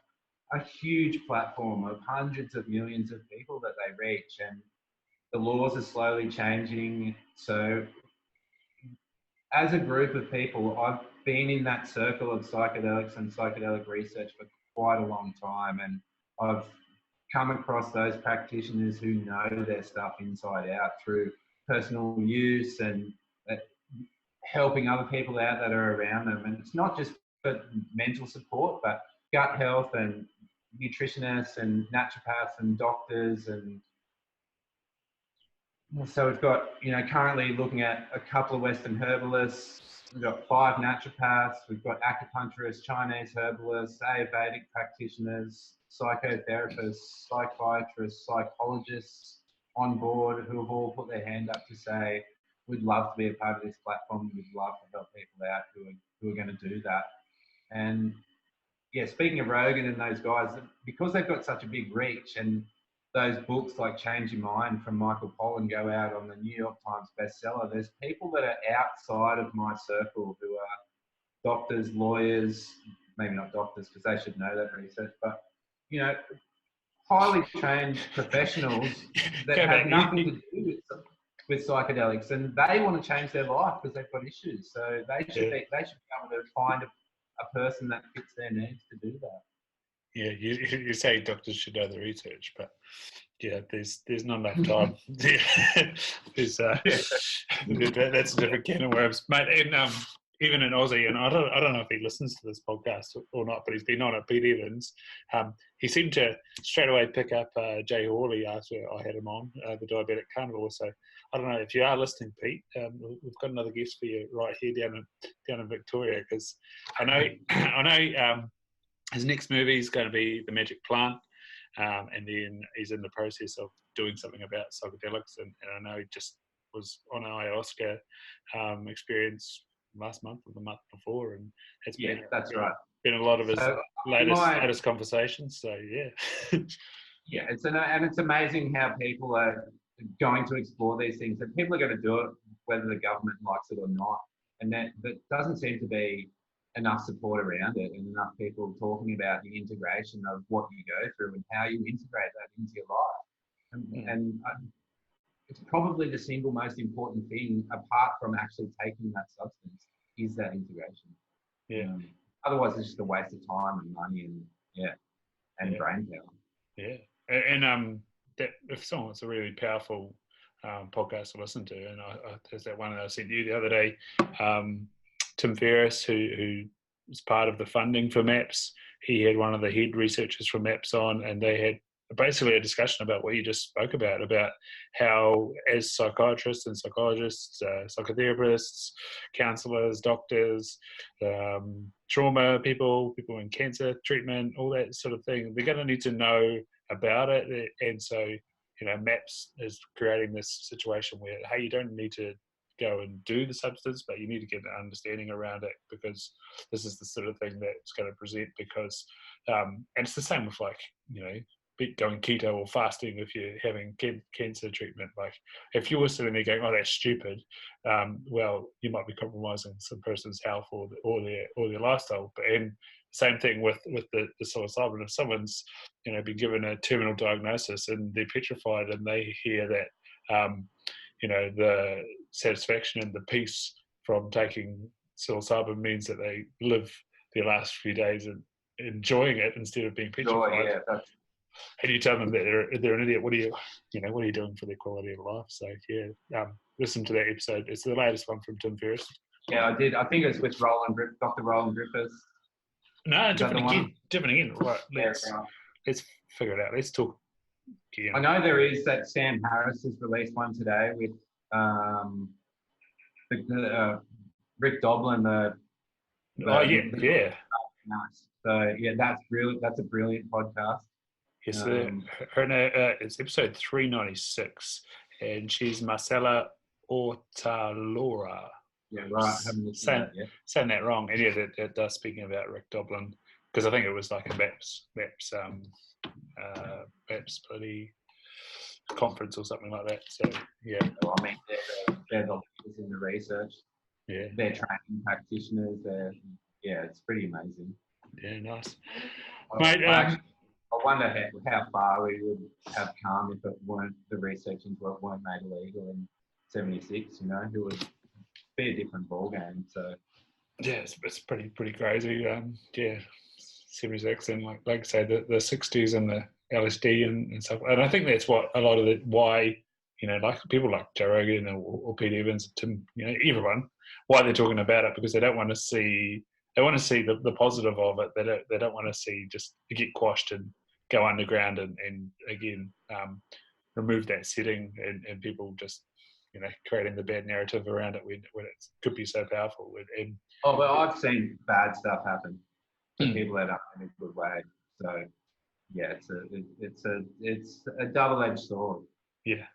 a huge platform of hundreds of millions of people that they reach, and the laws are slowly changing. So as a group of people, I've been in that circle of psychedelics and psychedelic research for quite a long time, and I've come across those practitioners who know their stuff inside out through personal use and helping other people out that are around them. And it's not just for mental support, but gut health and nutritionists and naturopaths and doctors. And so we've got, currently looking at a couple of Western herbalists. We've got 5 naturopaths. We've got acupuncturists, Chinese herbalists, Ayurvedic practitioners, psychotherapists, psychiatrists, psychologists on board who have all put their hand up to say, we'd love to be a part of this platform. We'd love to help people out who are going to do that. And yeah, speaking of Rogan and those guys, because they've got such a big reach, and those books like Change Your Mind from Michael Pollan go out on the New York Times bestseller, there's people that are outside of my circle who are doctors, lawyers, maybe not doctors because they should know that research, but, highly trained professionals that have nothing to do with psychedelics, and they want to change their life because they've got issues. So they should be able to find a person that fits their needs to do that. Yeah, you say doctors should know the research, but yeah, there's not enough time. Yeah, there's that's a different can of worms, mate. And even in Aussie, and I don't know if he listens to this podcast or not, but he's been on at Pete Evans. He seemed to straight away pick up Jay Hawley after I had him on the Diabetic Carnivore. So I don't know if you are listening, Pete. We've got another guest for you right here down in Victoria, because I know. His next movie is going to be The Magic Plant, and then he's in the process of doing something about psychedelics. And I know he just was on an ayahuasca experience last month or the month before, and it's been a lot of his latest conversations. So yeah, yeah, and it's amazing how people are going to explore these things, and people are going to do it whether the government likes it or not, and that doesn't seem to be enough support around it, and enough people talking about the integration of what you go through and how you integrate that into your life. And it's probably the single most important thing, apart from actually taking that substance, is that integration. Yeah. Otherwise, it's just a waste of time and money and brain power. Yeah. And that if someone wants a really powerful podcast to listen to, and there's that one that I sent you the other day. Tim Ferriss, who was part of the funding for MAPS, he had one of the head researchers from MAPS on, and they had basically a discussion about what you just spoke about how as psychiatrists and psychologists, psychotherapists, counsellors, doctors, trauma people in cancer treatment, all that sort of thing, they're going to need to know about it. And so, MAPS is creating this situation where, hey, you don't need to go and do the substance, but you need to get an understanding around it, because this is the sort of thing that's going to present. Because and it's the same with going keto or fasting if you're having cancer treatment. Like if you were sitting there going, oh, that's stupid, well, you might be compromising some person's health or their lifestyle. And same thing with the psilocybin. If someone's been given a terminal diagnosis and they're petrified, and they hear that the satisfaction and the peace from taking psilocybin means that they live their last few days and enjoying it instead of being petrified. And you tell them that they're an idiot. What are you doing for their quality of life? So listen to that episode. It's the latest one from Tim Ferriss. Yeah, I did. I think it was with Dr. Roland Griffiths. No, different again. Right, let's figure it out. Let's talk again. I know there is that Sam Harris has released one today with Rick Doblin. Yeah. Nice. So yeah, that's brilliant. That's a brilliant podcast. Yes, it's episode 396, and she's Marcela Ortalora. Yeah, right. Saying that wrong. And yeah, that does, speaking about Rick Doblin, because I think it was like a MAPS bloody conference or something like that. So yeah. Well, I mean, they're the leaders in the research. Yeah. They're training practitioners. It's pretty amazing. Yeah, nice. Mate, I wonder how far we would have come if the research into it weren't made illegal in '76. It would be a different ballgame. So yeah, it's pretty crazy. 76, and like I say, the 60s and the LSD and stuff. And I think that's what a lot of why like people like Joe Rogan or Pete Evans, Tim, everyone, why they're talking about it, because they don't want to see. They want to see the positive of it. They don't want to see just get quashed and go underground and again remove that setting and people just creating the bad narrative around it when it could be so powerful. But I've seen bad stuff happen to people that are in a good way. So yeah, it's a double-edged sword. Yeah.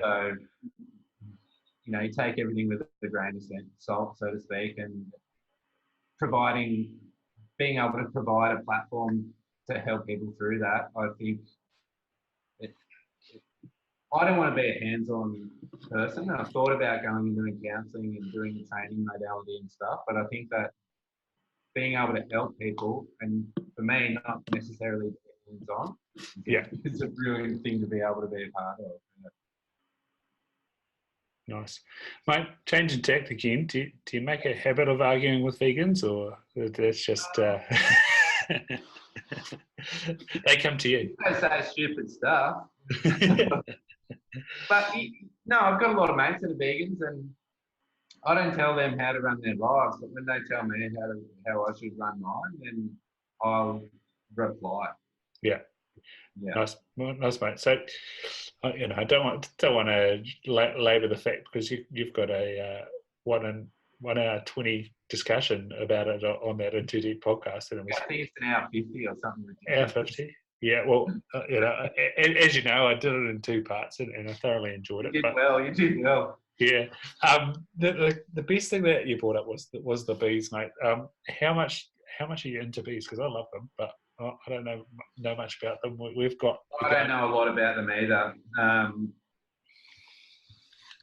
So you take everything with a grain of salt, so to speak, and being able to provide a platform to help people through that. I think I don't want to be a hands-on person. I've thought about going and doing counselling and doing the training modality and stuff, but I think that being able to help people, and for me, not necessarily hands-on, it's a brilliant thing to be able to be a part of. Nice. Mate, changing tack again, do you make a habit of arguing with vegans, or that's just... They come to you. They say stupid stuff. But no, I've got a lot of mates that are vegans, and I don't tell them how to run their lives, but when they tell me how I should run mine, then I'll reply. Yeah. Nice, mate. So, I don't want to labour the fact, because you've got a 1 hour 20 discussion about it on that In Too Deep podcast, and it was, I think it's an hour 50 or something. Hour 50. Yeah. Well, as you know, I did it in 2 parts, and I thoroughly enjoyed it. You did well. Yeah. The best thing that you brought up was the bees, mate. How much are you into bees? Because I love them, but I don't know much about them. I don't know a lot about them either.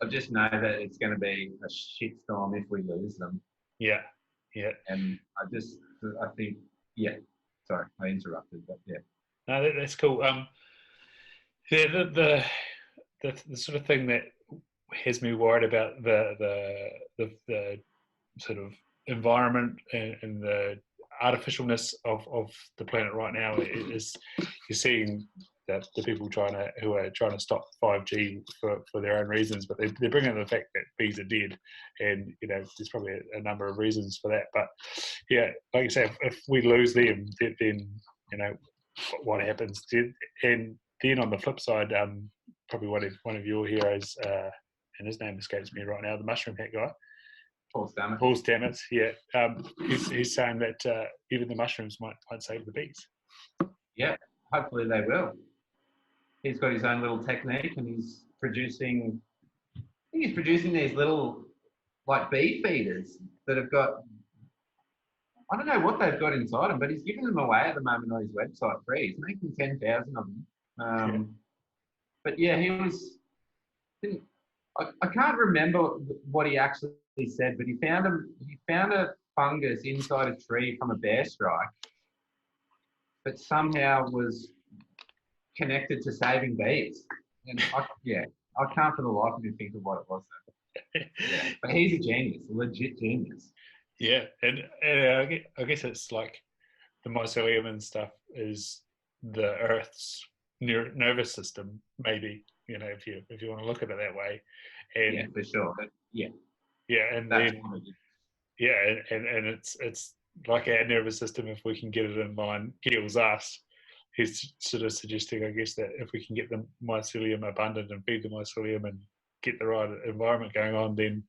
I just know that it's going to be a shitstorm if we lose them. Yeah. And I think, sorry, I interrupted, but yeah. No, that's cool. The sort of thing that has me worried about the sort of environment and the artificialness of the planet right now is you're seeing that the people who are trying to stop 5G for their own reasons, but they're bringing up the fact that bees are dead, and there's probably a number of reasons for that. But yeah, like you say, if we lose them, then what happens? And then on the flip side, probably one of your heroes, and his name escapes me right now, the mushroom hat guy. Paul Stamets, yeah. He's saying that even the mushrooms might save the bees. Yeah, hopefully they will. He's got his own little technique, and he's producing these little, like, bee feeders that have got, I don't know what they've got inside them, but he's giving them away at the moment on his website free. He's making 10,000 of them. But yeah, I can't remember what he actually said, but he found a fungus inside a tree from a bear strike that somehow was connected to saving bees. And I can't for the life of me think of what it was. Yeah, but he's a genius, a legit genius. Yeah, and I guess it's like the mycelium and stuff is the Earth's nervous system, maybe, if you want to look at it that way. And yeah, for sure. But yeah, and then and it's like our nervous system. If we can get it in line, heals us. He's sort of suggesting, I guess, that if we can get the mycelium abundant and feed the mycelium and get the right environment going on, then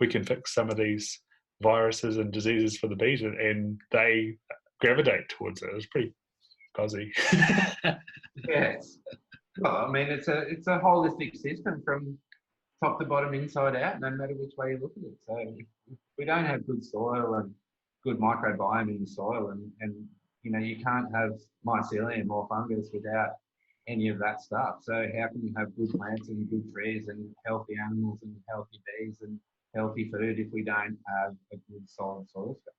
we can fix some of these viruses and diseases for the bees, and they gravitate towards it. It's pretty buzzy. Yes. Well, I mean, it's a holistic system from top to bottom, inside out, no matter which way you look at it. So if we don't have good soil and good microbiome in the soil, and you can't have mycelium or fungus without any of that stuff. So how can you have good plants and good trees and healthy animals and healthy bees and healthy food if we don't have a good solid soil structure?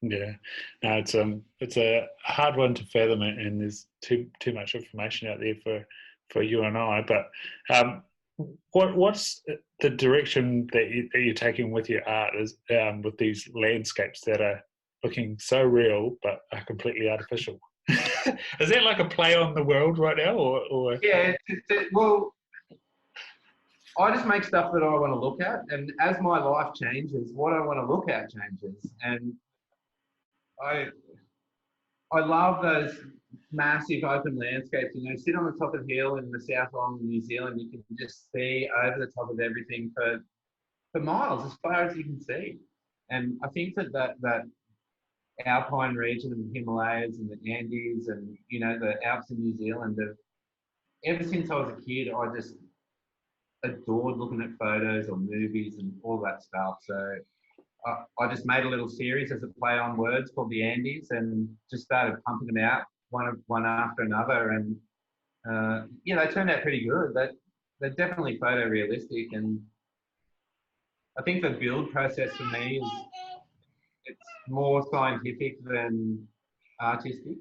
Yeah, no, it's a hard one to fathom, and there's too much information out there for you and I. But what's the direction that you're taking with your art is with these landscapes that are looking so real but are completely artificial? Is that like a play on the world right now, or? Yeah, well, I just make stuff that I want to look at, and as my life changes, what I want to look at changes, and I love those massive open landscapes. Sit on the top of the hill in the South Island of New Zealand, you can just see over the top of everything for miles, as far as you can see. And I think that alpine region of the Himalayas and the Andes and the Alps in New Zealand, ever since I was a kid, I just adored looking at photos or movies and all that stuff. So I just made a little series as a play on words called the Andes, and just started pumping them out one after another, and they turned out pretty good. They're definitely photorealistic, and I think the build process for me it's more scientific than artistic,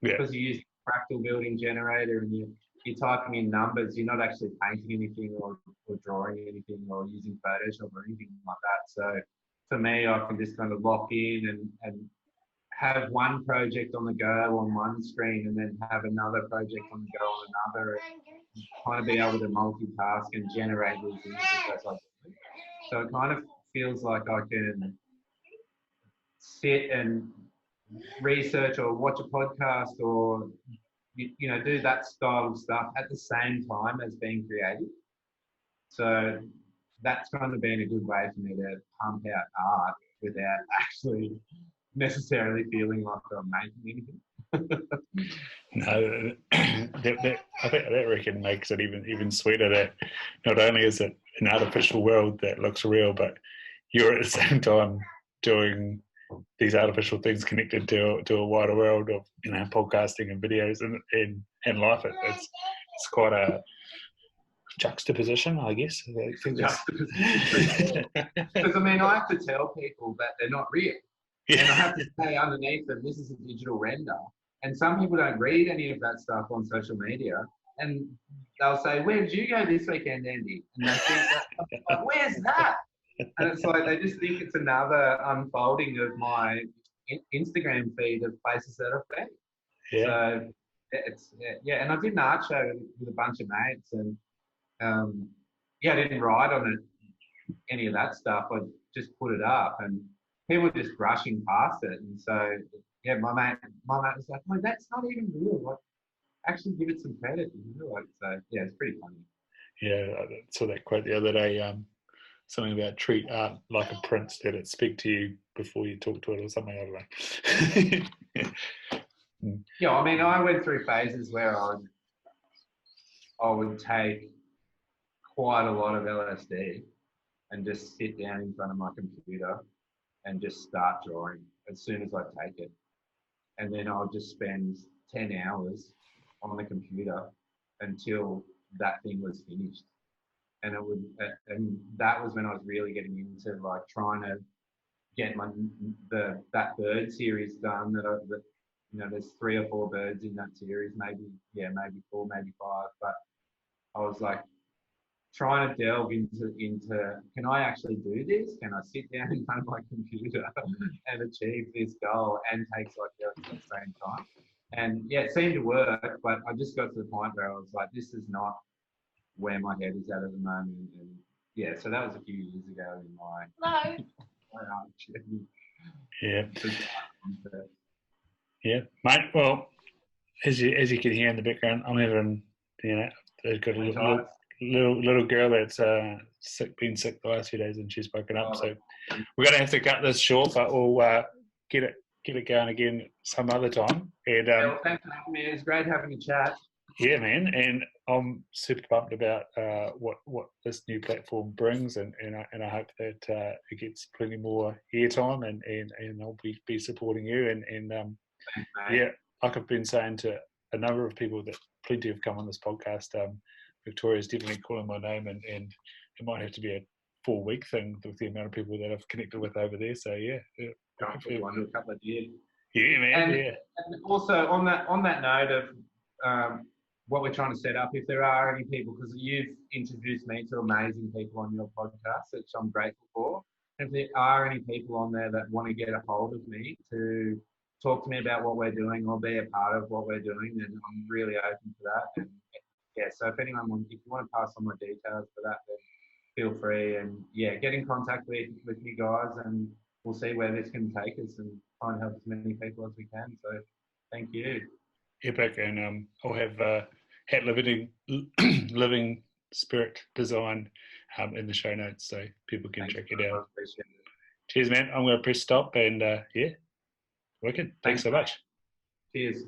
because you use a fractal building generator and you're typing in numbers. You're not actually painting anything or drawing anything or using Photoshop or anything like that. So for me, I can just kind of lock in and have one project on the go on one screen and then have another project on the go on another, and kind of be able to multitask and generate these images as I do. So it kind of feels like I can sit and research or watch a podcast or do that style of stuff at the same time as being creative. So that's kind of been a good way for me to pump out art without actually necessarily feeling like I'm making anything. No, I think that reckon makes it even sweeter that not only is it an artificial world that looks real, but you're at the same time doing these artificial things connected to a wider world of podcasting and videos and life. It's quite a juxtaposition, I guess. Juxtaposition. Because I mean, I have to tell people that they're not real. Yeah. And I have to say underneath them, this is a digital render. And some people don't read any of that stuff on social media. And they'll say, where did you go this weekend, Andy? And they think, like, where's that? And it's like, they just think it's another unfolding of my Instagram feed of places that I've been. Yeah. So it's, yeah. And I did an art show with a bunch of mates and, I didn't write on it, any of that stuff. I just put it up and people were just brushing past it. And so, yeah, my mate was like, "Well, that's not even real. Like, actually give it some credit." So, yeah, it's pretty funny. Yeah, I saw that quote the other day. Something about treat art like a prince, that it speak to you before you talk to it or something. I don't know. Yeah, I mean, I went through phases where I would take quite a lot of LSD and just sit down in front of my computer and just start drawing as soon as I take it. And then I'll just spend 10 hours on the computer until that thing was finished. And that was when I was really getting into like trying to get that bird series done. There's 3 or 4 birds in that series, maybe 4, maybe 5. But I was like trying to delve into can I actually do this? Can I sit down in front of my computer and achieve this goal and take psychedelics at the same time? And yeah, it seemed to work, but I just got to the point where I was like, this is not where my head is at the moment. And yeah, so that was a few years ago in my art journey. Yeah. Yeah, mate. Well, as you can hear in the background, I'm having, they've got a little girl that's been sick the last few days, and she's woken up. So we're going to have to cut this short, but we'll get it going again some other time. And well, thanks for having me. It's great having a chat. Yeah, man, and I'm super pumped about what this new platform brings, and I hope that it gets plenty more airtime, and I'll be supporting you, and thanks, yeah, like I've been saying to a number of people that plenty have come on this podcast. Victoria's definitely calling my name, and it might have to be a 4-week thing with the amount of people that I've connected with over there. So yeah, a couple of years. Yeah, man. And also on that note of what we're trying to set up, if there are any people, because you've introduced me to amazing people on your podcast, which I'm grateful for. If there are any people on there that want to get a hold of me to talk to me about what we're doing or be a part of what we're doing, then I'm really open to that. And yeah, so if you want to pass on my details for that, then feel free. And yeah, get in contact with you guys, and we'll see where this can take us and try and help as many people as we can. So thank you. Epic, and I'll have Hat Living Spirit Design in the show notes, so people can check it out. Cheers, man. I'm going to press stop, and yeah, wicked. Thanks so much. Cheers.